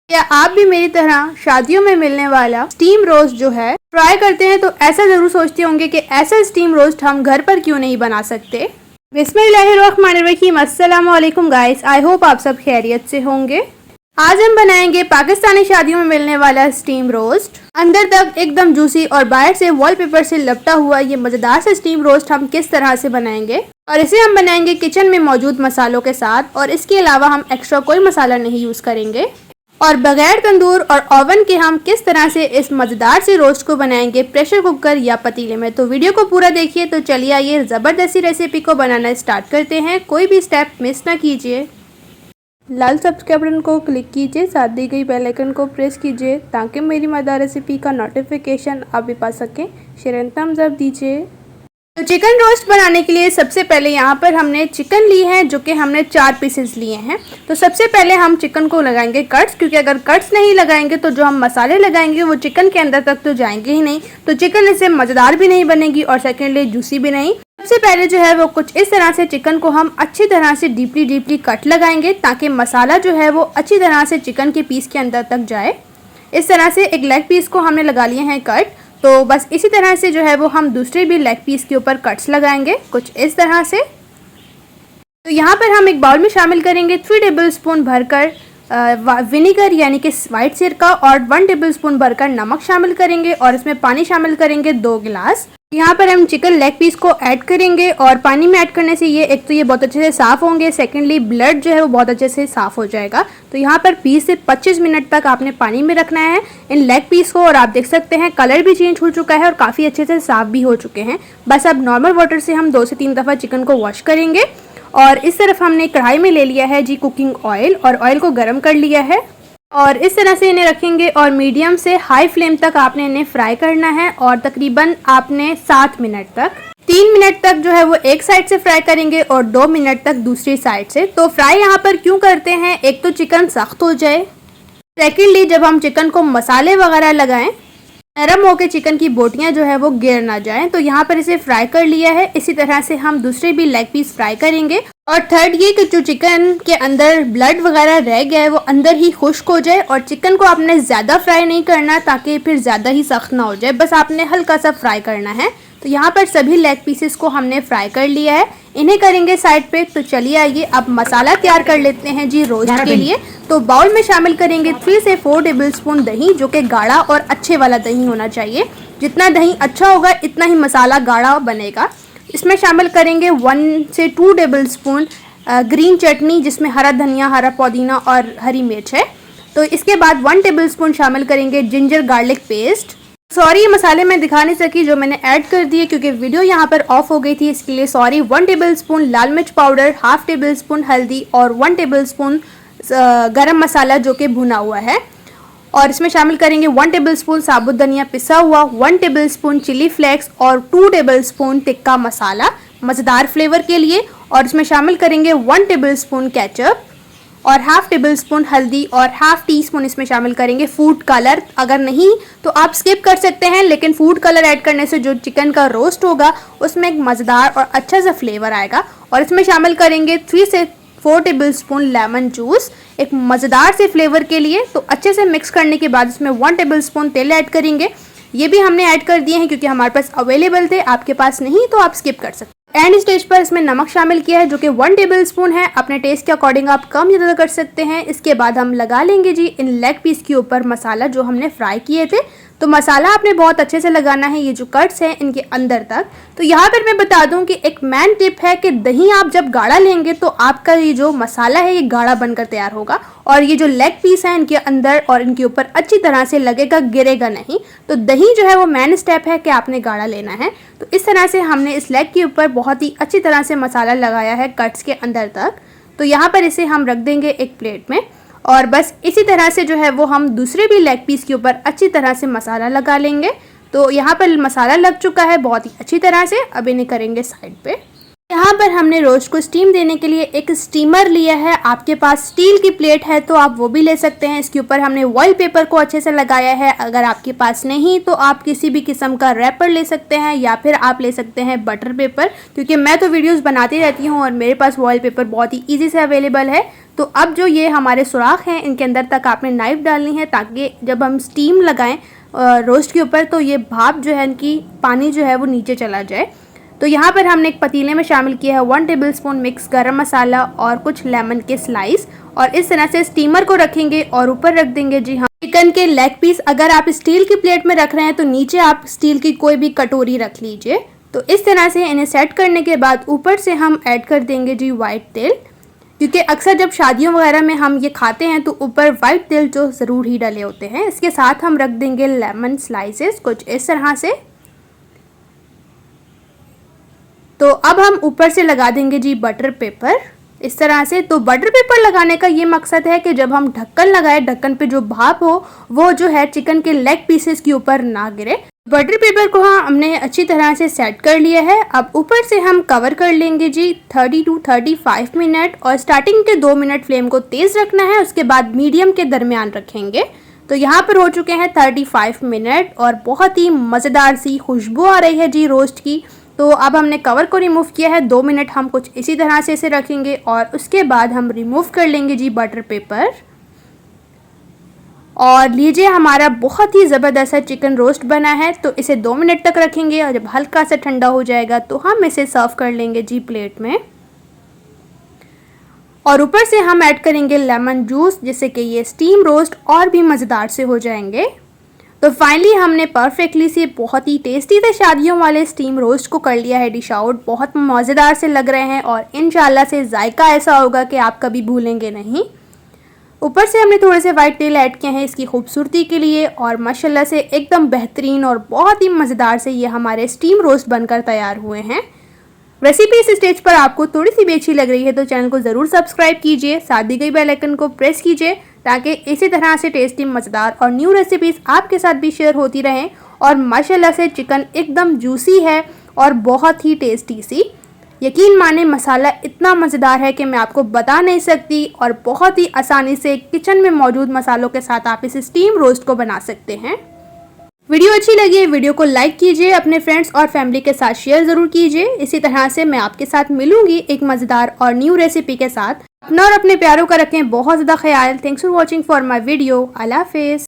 क्या आप भी मेरी तरह शादियों में मिलने वाला स्टीम रोस्ट जो है ट्राई करते हैं तो ऐसा जरूर सोचते होंगे कि ऐसा स्टीम रोस्ट हम घर पर क्यों नहीं बना सकते। बिस्मिल्लाहिर्रहमानिर्रहीम, अस्सलाम वालेकुम गाइस, आई होप आप सब खैरियत से होंगे। आज हम बनाएंगे पाकिस्तानी शादियों में मिलने वाला स्टीम रोस्ट। अंदर तक एकदम जूसी और बाहर से वॉलपेपर से लपटा हुआ ये मजेदार सा स्टीम रोस्ट हम किस तरह से बनाएंगे, और इसे हम बनाएंगे किचन में मौजूद मसालों के साथ, और इसके अलावा हम एक्स्ट्रा कोई मसाला नहीं यूज करेंगे। और बगैर तंदूर और ओवन के हम किस तरह से इस मजेदार से रोस्ट को बनाएंगे प्रेशर कुकर या पतीले में। तो वीडियो को पूरा देखिए। तो चलिए आइए ज़बरदस्ती रेसिपी को बनाना स्टार्ट करते हैं। कोई भी स्टेप मिस ना कीजिए। लाल सब्सक्राइब बटन को क्लिक कीजिए, साथ दी गई बेल आइकन को प्रेस कीजिए ताकि मेरी मजेदार रेसिपी का नोटिफिकेशन आप भी पा सकें। शेयर एंड थम्स अप दीजिए। तो चिकन रोस्ट बनाने के लिए सबसे पहले यहाँ पर हमने चिकन ली है, जो कि हमने 4 पीसेस लिए हैं। तो सबसे पहले हम चिकन को लगाएंगे कट्स, क्योंकि अगर कट्स नहीं लगाएंगे तो जो हम मसाले लगाएंगे वो चिकन के अंदर तक तो जाएंगे ही नहीं, तो चिकन इससे मज़ेदार भी नहीं बनेगी और सेकेंडली जूसी भी नहीं। सबसे पहले जो है वो कुछ इस तरह से चिकन को हम अच्छी तरह से डीपली कट लगाएंगे ताकि मसाला जो है वो अच्छी तरह से चिकन के पीस के अंदर तक जाए। इस तरह से एक लेग पीस को हमने लगा लिए हैं कट। तो बस इसी तरह से जो है वो हम दूसरे भी लेग पीस के ऊपर कट्स लगाएंगे कुछ इस तरह से। तो यहाँ पर हम एक बाउल में शामिल करेंगे 3 टेबलस्पून भरकर विनेगर यानी कि वाइट सिरका, और 1 टेबलस्पून भरकर नमक शामिल करेंगे, और इसमें पानी शामिल करेंगे 2 गिलास। यहाँ पर हम चिकन लेग पीस को ऐड करेंगे, और पानी में ऐड करने से ये एक तो ये बहुत अच्छे से साफ़ होंगे, सेकेंडली ब्लड जो है वो बहुत अच्छे से साफ़ हो जाएगा। तो यहाँ पर 20 से 25 मिनट तक आपने पानी में रखना है इन लेग पीस को, और आप देख सकते हैं कलर भी चेंज हो चुका है और काफ़ी अच्छे से साफ़ भी हो चुके हैं। बस अब नॉर्मल वाटर से हम 2 से 3 दफ़ा चिकन को वॉश करेंगे। और इस तरफ हमने कढ़ाई में ले लिया है जी कुकिंग ऑयल, और ऑयल को गर्म कर लिया है, और इस तरह से इन्हें रखेंगे और मीडियम से हाई फ्लेम तक आपने इन्हें फ्राई करना है, और तकरीबन आपने 7 मिनट तक 3 मिनट तक जो है वो एक साइड से फ्राई करेंगे और 2 मिनट तक दूसरी साइड से। तो फ्राई यहाँ पर क्यों करते हैं, एक तो चिकन सख्त हो जाए, सेकेंडली जब हम चिकन को मसाले वगैरह लगाएं नरम होकर चिकन की बोटियां जो है वो गिर ना जाएं। तो यहाँ पर इसे फ्राई कर लिया है। इसी तरह से हम दूसरे भी लेग पीस फ्राई करेंगे। और थर्ड ये कि जो चिकन के अंदर ब्लड वगैरह रह गया है वो अंदर ही खुश्क हो जाए, और चिकन को आपने ज़्यादा फ्राई नहीं करना ताकि फिर ज़्यादा ही सख्त ना हो जाए, बस आपने हल्का सा फ्राई करना है। तो यहाँ पर सभी लेग पीसेस को हमने फ्राई कर लिया है, इन्हें करेंगे साइड पे। तो चलिए आइए अब मसाला तैयार कर लेते हैं जी रोस्ट के लिए। तो बाउल में शामिल करेंगे 3 से 4 टेबलस्पून दही, जो कि गाढ़ा और अच्छे वाला दही होना चाहिए। जितना दही अच्छा होगा इतना ही मसाला गाढ़ा बनेगा। इसमें शामिल करेंगे 1 से 2 टेबलस्पून ग्रीन चटनी, जिसमें हरा धनिया, हरा पुदीना और हरी मिर्च है। तो इसके बाद 1 टेबलस्पून शामिल करेंगे जिंजर गार्लिक पेस्ट। सॉरी ये मसाले मैं दिखा नहीं सकी जो मैंने ऐड कर दिए क्योंकि वीडियो यहाँ पर ऑफ हो गई थी, इसके लिए सॉरी। 1 टेबलस्पून लाल मिर्च पाउडर, हाफ टेबलस्पून हल्दी, और 1 टेबलस्पून गरम मसाला जो कि भुना हुआ है। और इसमें शामिल करेंगे 1 टेबलस्पून साबुत धनिया पिसा हुआ, 1 टेबलस्पून चिली फ्लेक्स, और 2 टेबलस्पून टिक्का मसाला मज़ेदार फ्लेवर के लिए। और इसमें शामिल करेंगे 1 टेबलस्पून केचप, और हाफ टेबलस्पून हल्दी, और हाफ टी स्पून इसमें शामिल करेंगे फूड कलर। अगर नहीं तो आप स्किप कर सकते हैं, लेकिन फूड कलर ऐड करने से जो चिकन का रोस्ट होगा उसमें एक मज़ेदार और अच्छा सा फ्लेवर आएगा। और इसमें शामिल करेंगे 3 से 4 टेबलस्पून लेमन जूस, एक मज़ेदार से फ्लेवर के लिए। तो अच्छे से मिक्स करने के बाद इसमें 1 टेबलस्पून तेल ऐड करेंगे। ये भी हमने ऐड कर दिए हैं क्योंकि हमारे पास अवेलेबल थे, आपके पास नहीं तो आप स्किप कर सकते। एंड स्टेज पर इसमें नमक शामिल किया है जो कि 1 टेबलस्पून है। अपने टेस्ट के अकॉर्डिंग आप कम ज़्यादा कर सकते हैं। इसके बाद हम लगा लेंगे जी इन लेग पीस के ऊपर मसाला जो हमने फ्राई किए थे। तो मसाला आपने बहुत अच्छे से लगाना है, ये जो कट्स हैं इनके अंदर तक। तो यहाँ पर मैं बता दूं कि एक मैन टिप है कि दही आप जब गाढ़ा लेंगे तो आपका ये जो मसाला है ये गाढ़ा बनकर तैयार होगा, और ये जो लेग पीस है इनके अंदर और इनके ऊपर अच्छी तरह से लगेगा, गिरेगा नहीं। तो दही जो है वो मैन स्टेप है कि आपने गाढ़ा लेना है। तो इस तरह से हमने इस लेग के ऊपर बहुत ही अच्छी तरह से मसाला लगाया है कट्स के अंदर तक। तो यहाँ पर इसे हम रख देंगे एक प्लेट में, और बस इसी तरह से जो है वो हम दूसरे भी लेग पीस के ऊपर अच्छी तरह से मसाला लगा लेंगे। तो यहाँ पर मसाला लग चुका है बहुत ही अच्छी तरह से। अब इन्हें करेंगे साइड पे। यहाँ पर हमने रोस्ट को स्टीम देने के लिए एक स्टीमर लिया है। आपके पास स्टील की प्लेट है तो आप वो भी ले सकते हैं। इसके ऊपर हमने ऑयल पेपर को अच्छे से लगाया है। अगर आपके पास नहीं तो आप किसी भी किस्म का रैपर ले सकते हैं, या फिर आप ले सकते हैं बटर पेपर, क्योंकि मैं तो वीडियोस बनाती रहती हूँ और मेरे पास ऑयल पेपर बहुत ही ईजी से अवेलेबल है। तो अब जो ये हमारे सुराख हैं इनके अंदर तक आपने नाइफ डालनी है ताकि जब हम स्टीम लगाएं रोस्ट के ऊपर तो ये भाप जो है इनकी पानी जो है वो नीचे चला जाए। तो यहाँ पर हमने एक पतीले में शामिल किया है 1 टेबलस्पून मिक्स गरम मसाला और कुछ लेमन के स्लाइस, और इस तरह से स्टीमर को रखेंगे और ऊपर रख देंगे जी हाँ चिकन के लेग पीस। अगर आप स्टील की प्लेट में रख रहे हैं तो नीचे आप स्टील की कोई भी कटोरी रख लीजिए। तो इस तरह से इन्हें सेट करने के बाद ऊपर से हम ऐड कर देंगे जी वाइट तेल, क्योंकि अक्सर जब शादियों वगैरह में हम ये खाते हैं तो ऊपर वाइट तेल जो ज़रूर ही डले होते हैं। इसके साथ हम रख देंगे लेमन स्लाइसेस कुछ इस तरह से। तो अब हम ऊपर से लगा देंगे जी बटर पेपर इस तरह से। तो बटर पेपर लगाने का ये मकसद है कि जब हम ढक्कन लगाए, ढक्कन पे जो भाप हो वो जो है चिकन के लेग पीसेस के ऊपर ना गिरे। बटर पेपर को हमने अच्छी तरह से सेट कर लिया है। अब ऊपर से हम कवर कर लेंगे जी 30 to 35 मिनट, और स्टार्टिंग के 2 मिनट फ्लेम को तेज़ रखना है, उसके बाद मीडियम के दरमियान रखेंगे। तो यहाँ पर हो चुके हैं 35 मिनट और बहुत ही मज़ेदार सी खुशबू आ रही है जी रोस्ट की। तो अब हमने कवर को रिमूव किया है, 2 मिनट हम कुछ इसी तरह से इसे रखेंगे और उसके बाद हम रिमूव कर लेंगे जी बटर पेपर। और लीजिए हमारा बहुत ही ज़बरदस्त चिकन रोस्ट बना है। तो इसे 2 मिनट तक रखेंगे और जब हल्का सा ठंडा हो जाएगा तो हम इसे सर्व कर लेंगे जी प्लेट में। और ऊपर से हम ऐड करेंगे लेमन जूस, जिससे कि ये स्टीम रोस्ट और भी मज़ेदार से हो जाएंगे। तो फाइनली हमने परफेक्टली से बहुत ही टेस्टी से शादियों वाले स्टीम रोस्ट को कर लिया है डिश आउट। बहुत मज़ेदार से लग रहे हैं और इंशाल्लाह से जायका ऐसा होगा कि आप कभी भूलेंगे नहीं। ऊपर से हमने थोड़े से वाइट तेल ऐड किए हैं इसकी खूबसूरती के लिए, और माशाल्लाह से एकदम बेहतरीन और बहुत ही मज़ेदार से ये हमारे स्टीम रोस्ट बनकर तैयार हुए हैं। रेसिपी इस स्टेज पर आपको थोड़ी सी भी अच्छी लग रही है तो चैनल को ज़रूर सब्सक्राइब कीजिए, साथ दी गई बेल आइकन को प्रेस कीजिए ताकि इसी तरह से टेस्टी मज़ेदार और न्यू रेसिपीज़ आपके साथ भी शेयर होती रहें। और माशाल्लाह से चिकन एकदम जूसी है और बहुत ही टेस्टी सी। यकीन माने मसाला इतना मज़ेदार है कि मैं आपको बता नहीं सकती, और बहुत ही आसानी से किचन में मौजूद मसालों के साथ आप इस स्टीम रोस्ट को बना सकते हैं। वीडियो अच्छी लगी है वीडियो को लाइक कीजिए, अपने फ्रेंड्स और फैमिली के साथ शेयर ज़रूर कीजिए। इसी तरह से मैं आपके साथ मिलूंगी एक मज़ेदार और न्यू रेसिपी के साथ। अपना और अपने प्यारों का रखें बहुत ज़्यादा ख्याल। Thanks for watching for my video. अल्लाह हाफिज़।